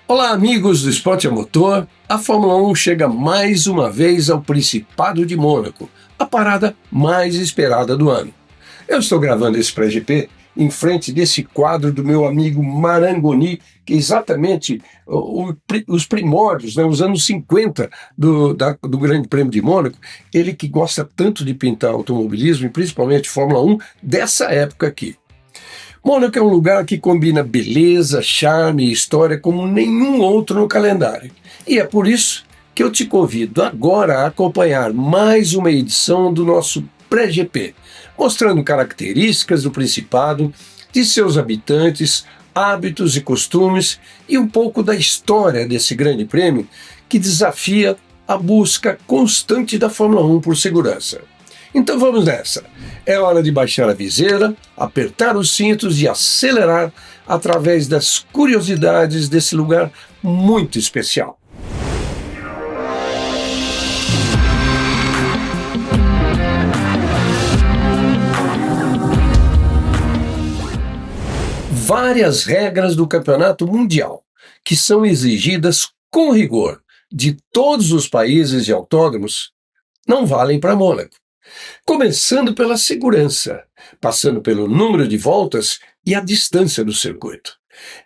Olá, amigos do Esporte a Motor. A Fórmula 1 chega mais uma vez ao Principado de Mônaco, a parada mais esperada do ano. Eu estou gravando esse pré-GP em frente desse quadro do meu amigo Marangoni, que é exatamente os primórdios, né, os anos 50 do Grande Prêmio de Mônaco. Ele que gosta tanto de pintar automobilismo, e principalmente Fórmula 1, dessa época aqui. Mônaco é um lugar que combina beleza, charme e história como nenhum outro no calendário. E é por isso que eu te convido agora a acompanhar mais uma edição do nosso pré-GP, mostrando características do Principado, de seus habitantes, hábitos e costumes e um pouco da história desse grande prêmio que desafia a busca constante da Fórmula 1 por segurança. Então vamos nessa. É hora de baixar a viseira, apertar os cintos e acelerar através das curiosidades desse lugar muito especial. Várias regras do Campeonato Mundial, que são exigidas com rigor de todos os países e autódromos, não valem para Mônaco. Começando pela segurança, passando pelo número de voltas e a distância do circuito.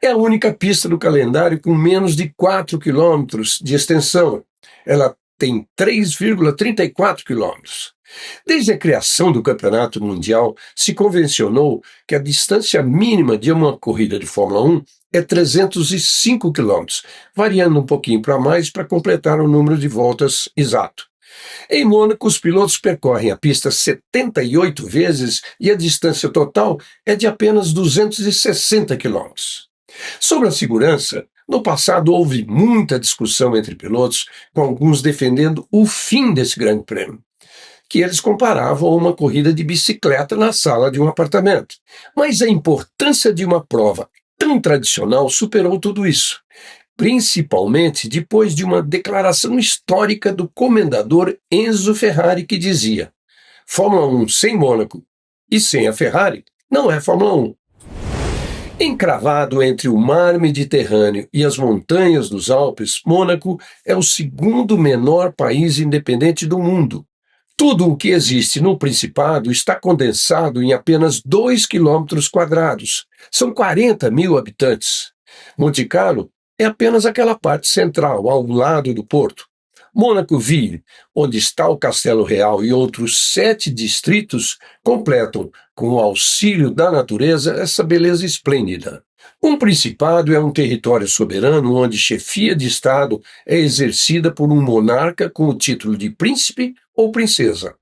É a única pista do calendário com menos de 4 quilômetros de extensão. Ela tem 3,34 quilômetros. Desde a criação do Campeonato Mundial, se convencionou que a distância mínima de uma corrida de Fórmula 1 é 305 quilômetros, variando um pouquinho para mais para completar o número de voltas exato. Em Mônaco, os pilotos percorrem a pista 78 vezes e a distância total é de apenas 260 quilômetros. Sobre a segurança, no passado houve muita discussão entre pilotos, com alguns defendendo o fim desse grande prêmio, que eles comparavam a uma corrida de bicicleta na sala de um apartamento. Mas a importância de uma prova tão tradicional superou tudo isso, principalmente depois de uma declaração histórica do comendador Enzo Ferrari que dizia: Fórmula 1 sem Mônaco e sem a Ferrari não é Fórmula 1. Encravado entre o mar Mediterrâneo e as montanhas dos Alpes, Mônaco é o segundo menor país independente do mundo. Tudo o que existe no Principado está condensado em apenas 2 quilômetros quadrados. São 40 mil habitantes. Monte Carlo é apenas aquela parte central, ao lado do porto. Mônaco-Ville, onde está o Castelo Real e outros 7 distritos, completam, com o auxílio da natureza, essa beleza esplêndida. Um principado é um território soberano onde chefia de Estado é exercida por um monarca com o título de príncipe ou princesa.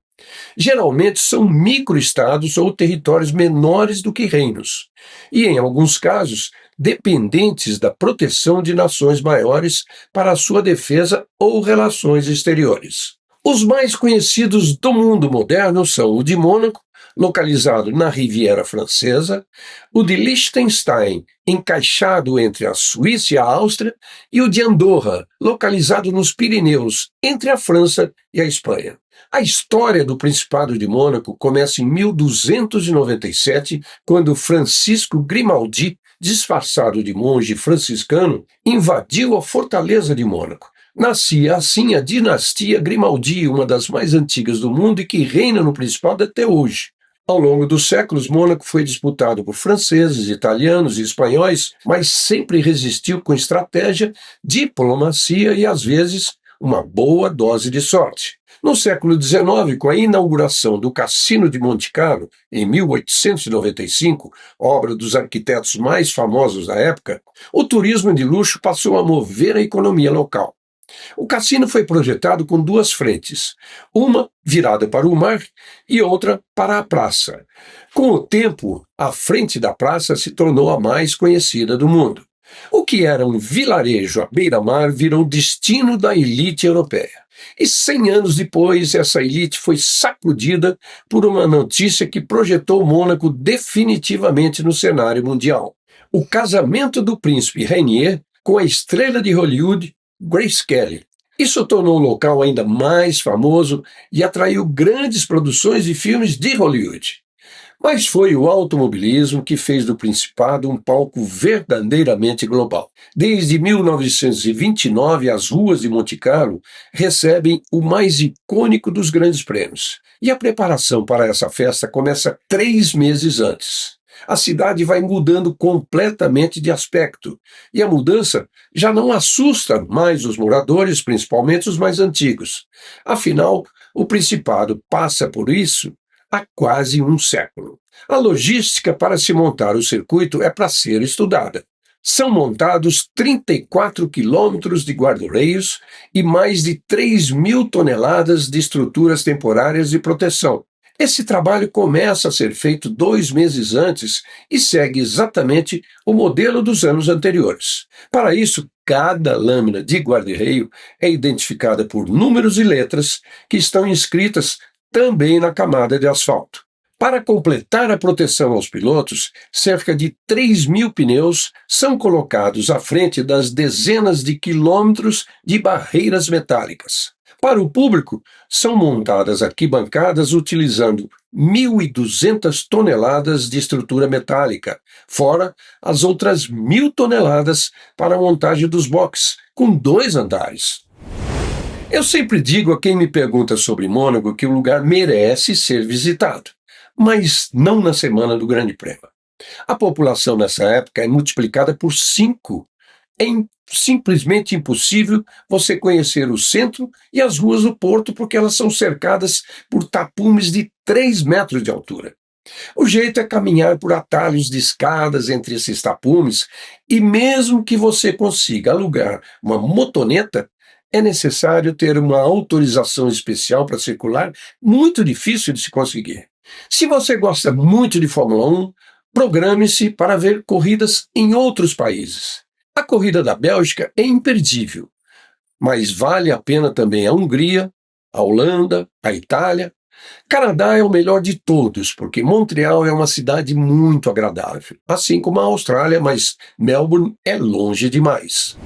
Geralmente são microestados ou territórios menores do que reinos, e, em alguns casos, dependentes da proteção de nações maiores para a sua defesa ou relações exteriores. Os mais conhecidos do mundo moderno são o de Mônaco, localizado na Riviera Francesa, o de Liechtenstein, encaixado entre a Suíça e a Áustria, e o de Andorra, localizado nos Pirineus, entre a França e a Espanha. A história do Principado de Mônaco começa em 1297, quando Francisco Grimaldi, disfarçado de monge franciscano, invadiu a fortaleza de Mônaco. Nascia assim a dinastia Grimaldi, uma das mais antigas do mundo e que reina no Principado até hoje. Ao longo dos séculos, Mônaco foi disputado por franceses, italianos e espanhóis, mas sempre resistiu com estratégia, diplomacia e, às vezes, uma boa dose de sorte. No século XIX, com a inauguração do Cassino de Monte Carlo, em 1895, obra dos arquitetos mais famosos da época, o turismo de luxo passou a mover a economia local. O cassino foi projetado com 2 frentes, uma virada para o mar e outra para a praça. Com o tempo, a frente da praça se tornou a mais conhecida do mundo. O que era um vilarejo à beira-mar virou destino da elite europeia. E 100 anos depois, essa elite foi sacudida por uma notícia que projetou Mônaco definitivamente no cenário mundial. O casamento do príncipe Rainier com a estrela de Hollywood, Grace Kelly. Isso tornou o local ainda mais famoso e atraiu grandes produções de filmes de Hollywood. Mas foi o automobilismo que fez do Principado um palco verdadeiramente global. Desde 1929, as ruas de Monte Carlo recebem o mais icônico dos grandes prêmios. E a preparação para essa festa começa 3 meses antes. A cidade vai mudando completamente de aspecto. E a mudança já não assusta mais os moradores, principalmente os mais antigos. Afinal, o Principado passa por isso há quase um século. A logística para se montar o circuito é para ser estudada. São montados 34 quilômetros de guarda-reios e mais de 3.000 toneladas de estruturas temporárias de proteção. Esse trabalho começa a ser feito 2 meses antes e segue exatamente o modelo dos anos anteriores. Para isso, cada lâmina de guarda-reio é identificada por números e letras que estão inscritas também na camada de asfalto. Para completar a proteção aos pilotos, cerca de 3.000 pneus são colocados à frente das dezenas de quilômetros de barreiras metálicas. Para o público, são montadas arquibancadas utilizando 1.200 toneladas de estrutura metálica, fora as outras 1.000 toneladas para a montagem dos boxes, com 2 andares. Eu sempre digo a quem me pergunta sobre Mônaco que o lugar merece ser visitado, mas não na semana do Grande Prêmio. A população nessa época é multiplicada por 5. Simplesmente impossível você conhecer o centro e as ruas do porto porque elas são cercadas por tapumes de 3 metros de altura. O jeito é caminhar por atalhos de escadas entre esses tapumes e mesmo que você consiga alugar uma motoneta, é necessário ter uma autorização especial para circular, muito difícil de se conseguir. Se você gosta muito de Fórmula 1, programe-se para ver corridas em outros países. A corrida da Bélgica é imperdível, mas vale a pena também a Hungria, a Holanda, a Itália. Canadá é o melhor de todos, porque Montreal é uma cidade muito agradável, assim como a Austrália, mas Melbourne é longe demais.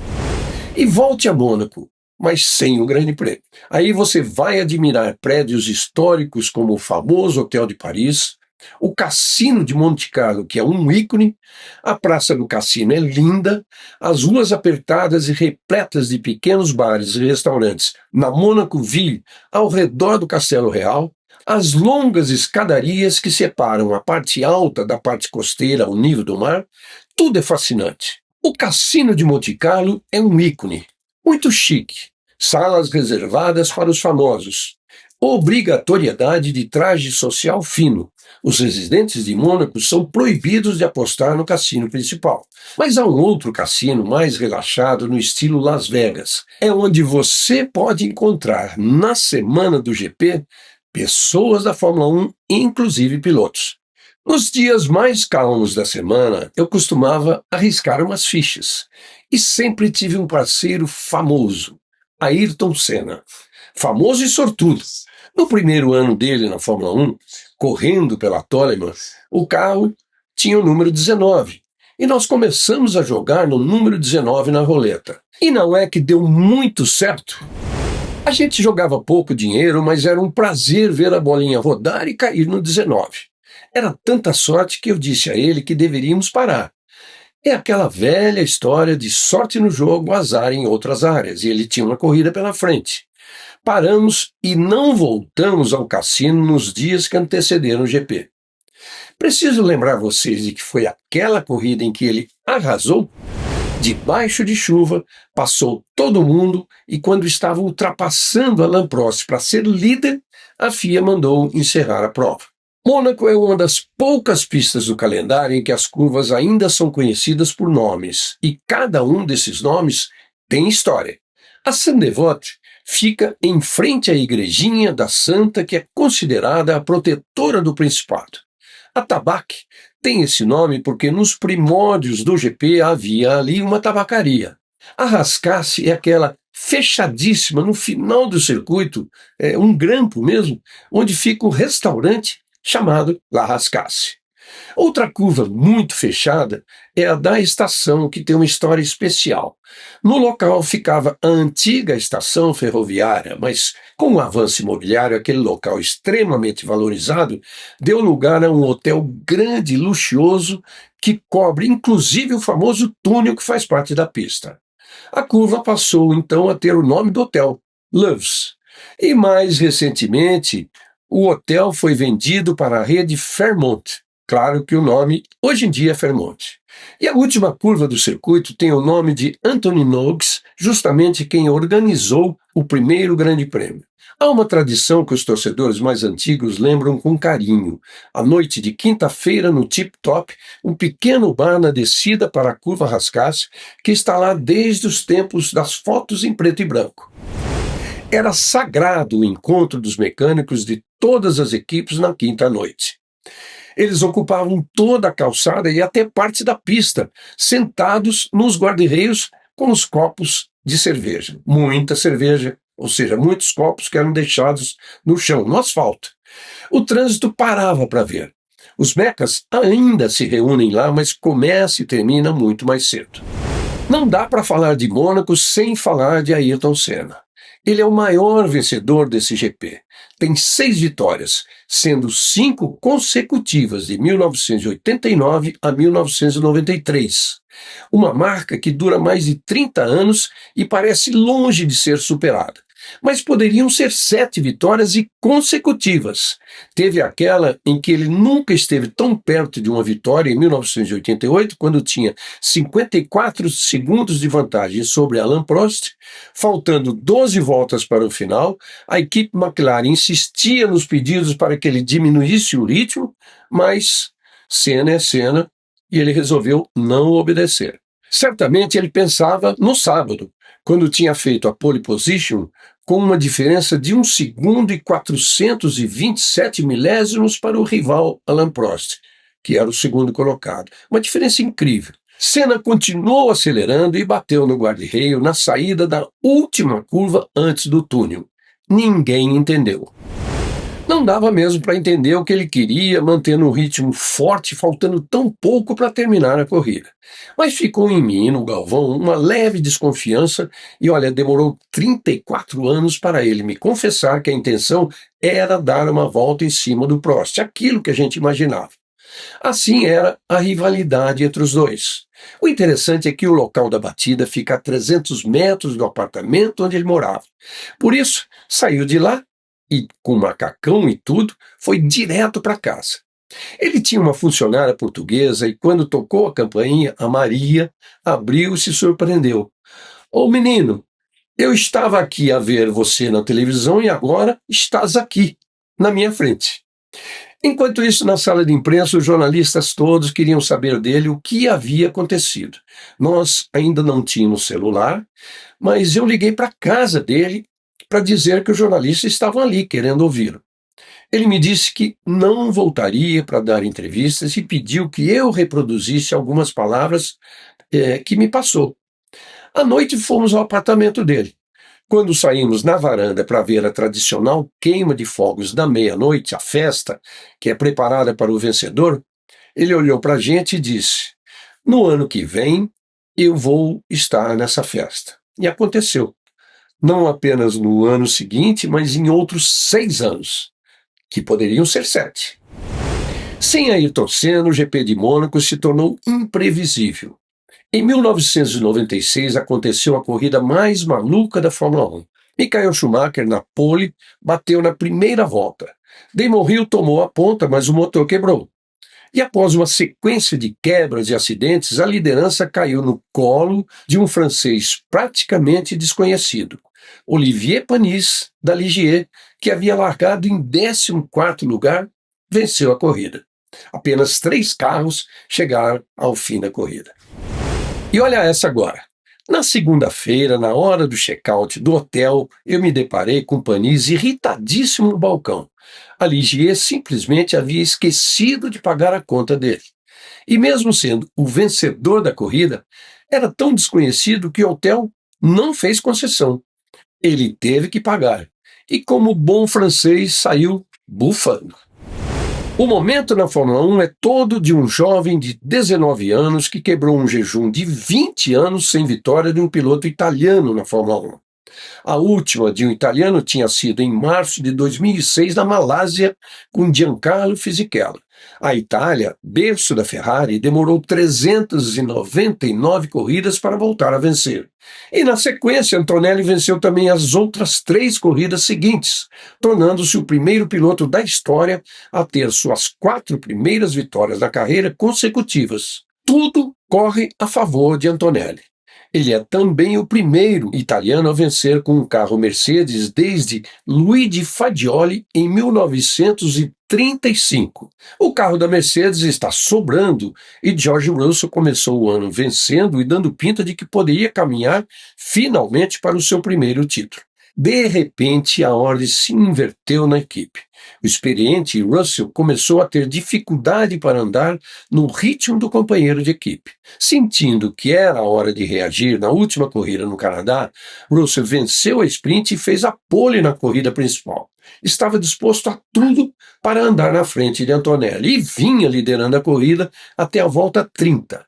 E volte a Mônaco, mas sem o Grande Prêmio. Aí você vai admirar prédios históricos como o famoso Hotel de Paris, o Cassino de Monte Carlo, que é um ícone, a Praça do Cassino é linda, as ruas apertadas e repletas de pequenos bares e restaurantes na Monaco Ville, ao redor do Castelo Real, as longas escadarias que separam a parte alta da parte costeira ao nível do mar, tudo é fascinante. O Cassino de Monte Carlo é um ícone, muito chique, salas reservadas para os famosos, obrigatoriedade de traje social fino. Os residentes de Mônaco são proibidos de apostar no cassino principal. Mas há um outro cassino mais relaxado no estilo Las Vegas. É onde você pode encontrar, na semana do GP, pessoas da Fórmula 1, inclusive pilotos. Nos dias mais calmos da semana, eu costumava arriscar umas fichas. E sempre tive um parceiro famoso, Ayrton Senna. Famoso e sortudo. No primeiro ano dele na Fórmula 1, correndo pela Toleman, o carro tinha o número 19. E nós começamos a jogar no número 19 na roleta. E não é que deu muito certo? A gente jogava pouco dinheiro, mas era um prazer ver a bolinha rodar e cair no 19. Era tanta sorte que eu disse a ele que deveríamos parar. É aquela velha história de sorte no jogo, azar em outras áreas, e ele tinha uma corrida pela frente. Paramos e não voltamos ao cassino nos dias que antecederam o GP. Preciso lembrar vocês de que foi aquela corrida em que ele arrasou? Debaixo de chuva, passou todo mundo e quando estava ultrapassando Alain Prost para ser líder, a FIA mandou encerrar a prova. Mônaco é uma das poucas pistas do calendário em que as curvas ainda são conhecidas por nomes, e cada um desses nomes tem história. A Sainte-Devote fica em frente à igrejinha da Santa, que é considerada a protetora do Principado. A Tabac tem esse nome porque nos primórdios do GP havia ali uma tabacaria. A Rascasse é aquela fechadíssima no final do circuito, um grampo mesmo, onde fica o restaurante chamado La Rascasse. Outra curva muito fechada é a da estação, que tem uma história especial. No local ficava a antiga estação ferroviária, mas com o avanço imobiliário, aquele local extremamente valorizado deu lugar a um hotel grande e luxuoso que cobre inclusive o famoso túnel que faz parte da pista. A curva passou então a ter o nome do hotel, Loews. E mais recentemente, o hotel foi vendido para a rede Fairmont. Claro que o nome hoje em dia é Fairmont. E a última curva do circuito tem o nome de Anthony Noakes, justamente quem organizou o primeiro Grande Prêmio. Há uma tradição que os torcedores mais antigos lembram com carinho. À noite de quinta-feira, no Tip Top, um pequeno bar na descida para a curva Rascasse, que está lá desde os tempos das fotos em preto e branco. Era sagrado o encontro dos mecânicos de todas as equipes na quinta noite. Eles ocupavam toda a calçada e até parte da pista, sentados nos guarda-reios com os copos de cerveja. Muita cerveja, ou seja, muitos copos que eram deixados no chão, no asfalto. O trânsito parava para ver. Os mecas ainda se reúnem lá, mas começa e termina muito mais cedo. Não dá para falar de Mônaco sem falar de Ayrton Senna. Ele é o maior vencedor desse GP. Tem 6 vitórias, sendo 5 consecutivas de 1989 a 1993. Uma marca que dura mais de 30 anos e parece longe de ser superada. Mas poderiam ser 7 vitórias e consecutivas. Teve aquela em que ele nunca esteve tão perto de uma vitória, em 1988, quando tinha 54 segundos de vantagem sobre Alain Prost, faltando 12 voltas para o final. A equipe McLaren insistia nos pedidos para que ele diminuísse o ritmo, mas Senna é Senna e ele resolveu não obedecer. Certamente ele pensava no sábado, quando tinha feito a pole position com uma diferença de 1 segundo e 427 milésimos para o rival Alain Prost, que era o segundo colocado. Uma diferença incrível. Senna continuou acelerando e bateu no guarda-reio na saída da última curva antes do túnel. Ninguém entendeu. Não dava mesmo para entender o que ele queria, mantendo um ritmo forte, faltando tão pouco para terminar a corrida. Mas ficou em mim, no Galvão, uma leve desconfiança e, olha, demorou 34 anos para ele me confessar que a intenção era dar uma volta em cima do Prost, aquilo que a gente imaginava. Assim era a rivalidade entre os dois. O interessante é que o local da batida fica a 300 metros do apartamento onde ele morava. Por isso, saiu de lá e, com macacão e tudo, foi direto para casa. Ele tinha uma funcionária portuguesa e, quando tocou a campainha, a Maria abriu e se surpreendeu. Ô menino, eu estava aqui a ver você na televisão e agora estás aqui, na minha frente. Enquanto isso, na sala de imprensa, os jornalistas todos queriam saber dele o que havia acontecido. Nós ainda não tínhamos celular, mas eu liguei para a casa dele para dizer que os jornalistas estavam ali querendo ouvi-lo. Ele me disse que não voltaria para dar entrevistas e pediu que eu reproduzisse algumas palavras que me passou. À noite fomos ao apartamento dele. Quando saímos na varanda para ver a tradicional queima de fogos da meia-noite, a festa, que é preparada para o vencedor, ele olhou para a gente e disse: "No ano que vem eu vou estar nessa festa." E aconteceu. Não apenas no ano seguinte, mas em outros 6 anos, que poderiam ser 7. Sem Ayrton Senna, o GP de Mônaco se tornou imprevisível. Em 1996 aconteceu a corrida mais maluca da Fórmula 1. Michael Schumacher, na pole, bateu na primeira volta. Damon Hill tomou a ponta, mas o motor quebrou. E após uma sequência de quebras e acidentes, a liderança caiu no colo de um francês praticamente desconhecido, Olivier Panis, da Ligier, que havia largado em 14º lugar, venceu a corrida. Apenas 3 carros chegaram ao fim da corrida. E olha essa agora. Na segunda-feira, na hora do check-out do hotel, eu me deparei com Panis irritadíssimo no balcão. A Ligier simplesmente havia esquecido de pagar a conta dele. E mesmo sendo o vencedor da corrida, era tão desconhecido que o hotel não fez concessão. Ele teve que pagar. E como bom francês, saiu bufando. O momento na Fórmula 1 é todo de um jovem de 19 anos que quebrou um jejum de 20 anos sem vitória de um piloto italiano na Fórmula 1. A última de um italiano tinha sido em março de 2006 na Malásia, com Giancarlo Fisichella. A Itália, berço da Ferrari, demorou 399 corridas para voltar a vencer. E na sequência, Antonelli venceu também as outras 3 corridas seguintes, tornando-se o primeiro piloto da história a ter suas 4 primeiras vitórias na carreira consecutivas. Tudo corre a favor de Antonelli. Ele é também o primeiro italiano a vencer com um carro Mercedes desde Luigi Fagioli em 1935. O carro da Mercedes está sobrando e George Russell começou o ano vencendo e dando pinta de que poderia caminhar finalmente para o seu primeiro título. De repente, a ordem se inverteu na equipe. O experiente Russell começou a ter dificuldade para andar no ritmo do companheiro de equipe. Sentindo que era a hora de reagir na última corrida no Canadá, Russell venceu a sprint e fez a pole na corrida principal. Estava disposto a tudo para andar na frente de Antonelli e vinha liderando a corrida até a volta 30.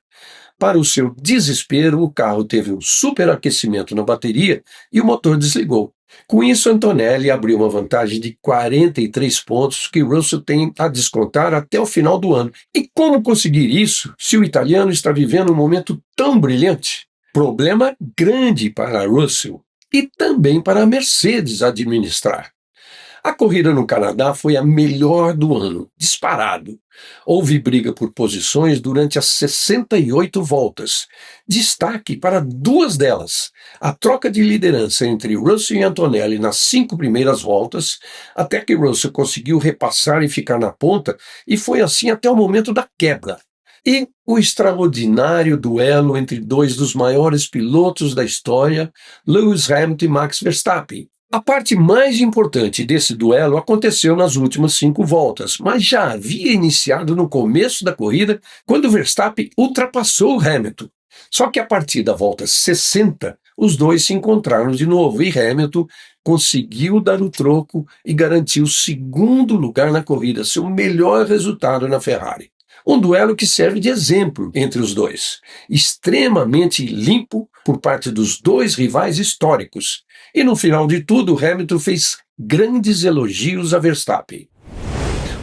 Para o seu desespero, o carro teve um superaquecimento na bateria e o motor desligou. Com isso, Antonelli abriu uma vantagem de 43 pontos que Russell tem a descontar até o final do ano. E como conseguir isso se o italiano está vivendo um momento tão brilhante? Problema grande para Russell e também para a Mercedes administrar. A corrida no Canadá foi a melhor do ano, disparado. Houve briga por posições durante as 68 voltas. Destaque para 2 delas: a troca de liderança entre Russell e Antonelli nas 5 primeiras voltas, até que Russell conseguiu repassar e ficar na ponta, e foi assim até o momento da quebra. E o extraordinário duelo entre 2 dos maiores pilotos da história, Lewis Hamilton e Max Verstappen. A parte mais importante desse duelo aconteceu nas últimas 5 voltas, mas já havia iniciado no começo da corrida, quando Verstappen ultrapassou Hamilton. Só que a partir da volta 60, os dois se encontraram de novo e Hamilton conseguiu dar o troco e garantir o segundo lugar na corrida, seu melhor resultado na Ferrari. Um duelo que serve de exemplo entre os dois, extremamente limpo por parte dos 2 rivais históricos. E no final de tudo, Hamilton fez grandes elogios a Verstappen.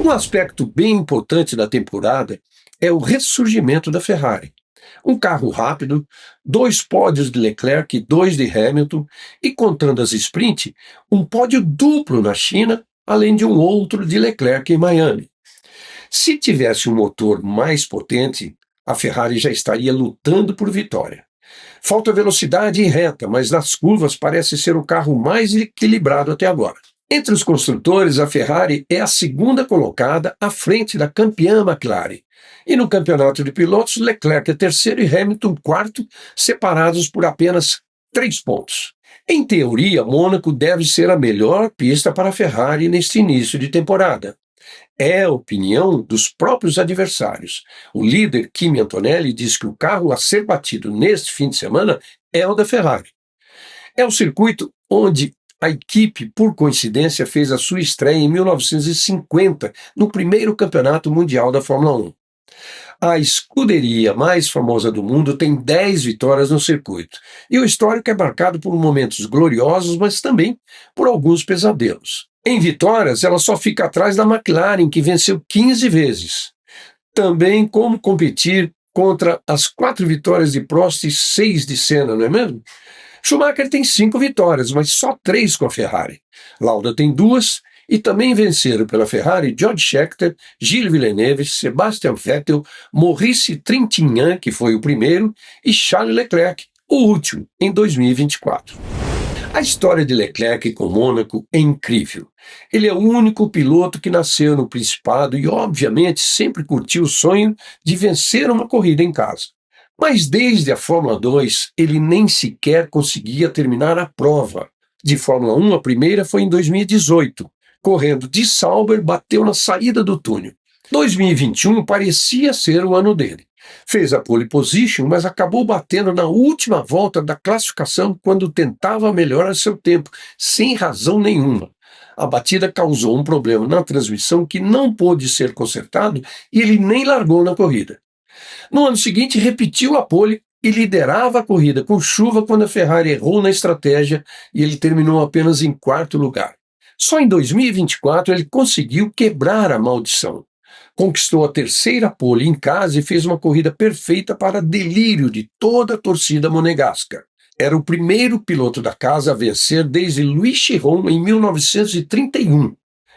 Um aspecto bem importante da temporada é o ressurgimento da Ferrari. Um carro rápido, 2 pódios de Leclerc e 2 de Hamilton, e contando as sprint, um pódio duplo na China, além de um outro de Leclerc em Miami. Se tivesse um motor mais potente, a Ferrari já estaria lutando por vitória. Falta velocidade e reta, mas nas curvas parece ser o carro mais equilibrado até agora. Entre os construtores, a Ferrari é a segunda colocada à frente da campeã McLaren. E no campeonato de pilotos, Leclerc é terceiro e Hamilton quarto, separados por apenas 3 pontos. Em teoria, Mônaco deve ser a melhor pista para a Ferrari neste início de temporada. É a opinião dos próprios adversários. O líder Kimi Antonelli diz que o carro a ser batido neste fim de semana é o da Ferrari. É o circuito onde a equipe, por coincidência, fez a sua estreia em 1950, no primeiro campeonato mundial da Fórmula 1. A escuderia mais famosa do mundo tem 10 vitórias no circuito, e o histórico é marcado por momentos gloriosos, mas também por alguns pesadelos. Em vitórias, ela só fica atrás da McLaren, que venceu 15 vezes. Também como competir contra as 4 vitórias de Prost e 6 de Senna, não é mesmo? Schumacher tem 5 vitórias, mas só 3 com a Ferrari. Lauda tem 2 e também venceram pela Ferrari George Scheckter, Gilles Villeneuve, Sebastian Vettel, Maurice Trintignant, que foi o primeiro, e Charles Leclerc, o último, em 2024. A história de Leclerc com Mônaco é incrível. Ele é o único piloto que nasceu no Principado e, obviamente, sempre curtiu o sonho de vencer uma corrida em casa. Mas desde a Fórmula 2, ele nem sequer conseguia terminar a prova. De Fórmula 1, a primeira foi em 2018. Correndo de Sauber, bateu na saída do túnel. 2021 parecia ser o ano dele. Fez a pole position, mas acabou batendo na última volta da classificação quando tentava melhorar seu tempo, sem razão nenhuma. A batida causou um problema na transmissão que não pôde ser consertado e ele nem largou na corrida. No ano seguinte, repetiu a pole e liderava a corrida com chuva quando a Ferrari errou na estratégia e ele terminou apenas em quarto lugar. Só em 2024 ele conseguiu quebrar a maldição. Conquistou a terceira pole em casa e fez uma corrida perfeita para delírio de toda a torcida monegasca. Era o primeiro piloto da casa a vencer desde Louis Chiron em 1931.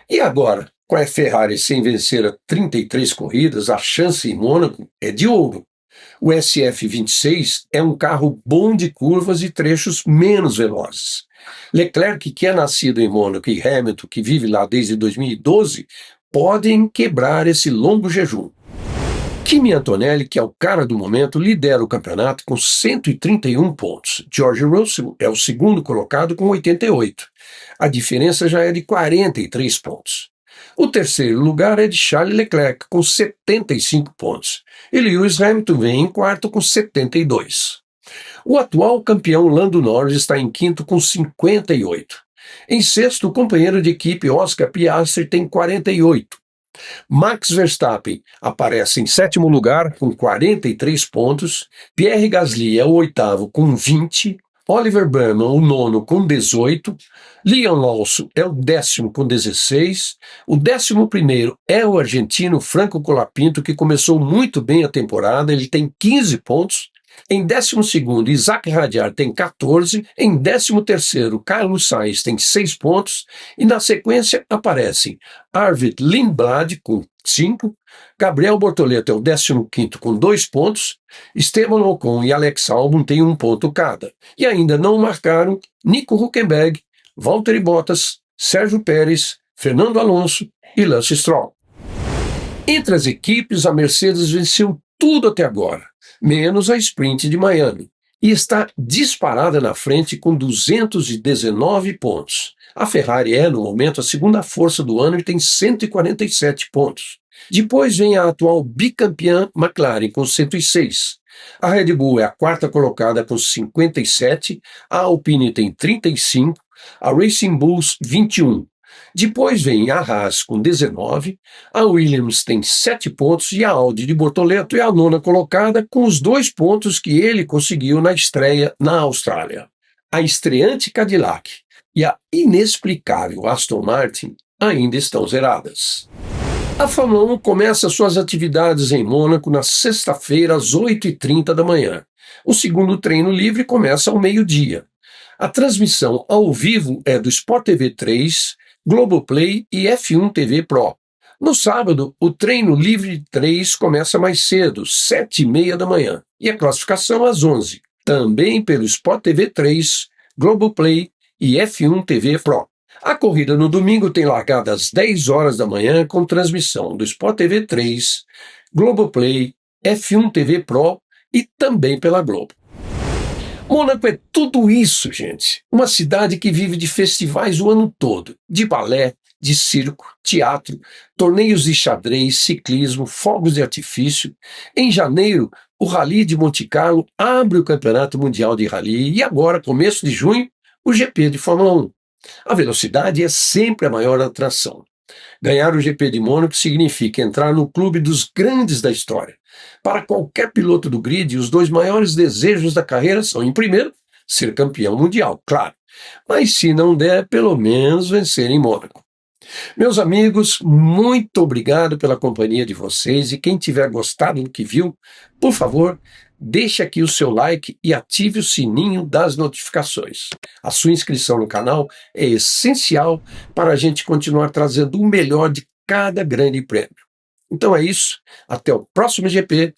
E agora, com a Ferrari sem vencer a 33 corridas, a chance em Mônaco é de ouro. O SF26 é um carro bom de curvas e trechos menos velozes. Leclerc, que é nascido em Mônaco, e Hamilton, que vive lá desde 2012, podem quebrar esse longo jejum. Kimi Antonelli, que é o cara do momento, lidera o campeonato com 131 pontos. George Russell é o segundo colocado com 88. A diferença já é de 43 pontos. O terceiro lugar é de Charles Leclerc, com 75 pontos. E Lewis Hamilton vem em quarto com 72. O atual campeão Lando Norris está em quinto com 58. Em sexto, o companheiro de equipe Oscar Piastri tem 48. Max Verstappen aparece em sétimo lugar com 43 pontos, Pierre Gasly é o oitavo com 20, Oliver Bowman o nono com 18, Liam Lawson é o décimo com 16, o 11º é o argentino Franco Colapinto, que começou muito bem a temporada, ele tem 15 pontos. Em 12º, Isaac Hadjar tem 14, em 13º, Carlos Sainz tem 6 pontos, e na sequência aparecem Arvid Lindblad com 5, Gabriel Bortoleto é o 15º com 2 pontos, Esteban Ocon e Alex Albon têm 1 ponto cada, e ainda não marcaram Nico Hülkenberg, Valtteri Bottas, Sérgio Pérez, Fernando Alonso e Lance Stroll. Entre as equipes, a Mercedes venceu tudo até agora, menos a sprint de Miami, e está disparada na frente com 219 pontos. A Ferrari é, no momento, a segunda força do ano e tem 147 pontos. Depois vem a atual bicampeã McLaren com 106. A Red Bull é a quarta colocada com 57, a Alpine tem 35, a Racing Bulls 21. Depois vem a Haas com 19, a Williams tem 7 pontos e a Audi de Bortoleto é a nona colocada com os 2 pontos que ele conseguiu na estreia na Austrália. A estreante Cadillac e a inexplicável Aston Martin ainda estão zeradas. A Fórmula 1 começa suas atividades em Mônaco na sexta-feira às 8h30 da manhã. O segundo treino livre começa ao meio-dia. A transmissão ao vivo é do Sport TV 3, Globoplay e F1 TV Pro. No sábado, o treino livre 3 começa mais cedo, 7h30 da manhã, e a classificação às 11h, também pelo Sport TV 3, Globoplay e F1 TV Pro. A corrida no domingo tem largada às 10 horas da manhã com transmissão do Sport TV 3, Globoplay, F1 TV Pro e também pela Globo. Mônaco é tudo isso, gente. Uma cidade que vive de festivais o ano todo, de balé, de circo, teatro, torneios de xadrez, ciclismo, fogos de artifício. Em janeiro, o Rally de Monte Carlo abre o Campeonato Mundial de Rally e agora, começo de junho, o GP de Fórmula 1. A velocidade é sempre a maior atração. Ganhar o GP de Mônaco significa entrar no clube dos grandes da história. Para qualquer piloto do grid, os 2 maiores desejos da carreira são, em primeiro, ser campeão mundial, claro. Mas se não der, pelo menos vencer em Mônaco. Meus amigos, muito obrigado pela companhia de vocês e quem tiver gostado do que viu, por favor, deixe aqui o seu like e ative o sininho das notificações. A sua inscrição no canal é essencial para a gente continuar trazendo o melhor de cada grande prêmio. Então é isso, até o próximo GP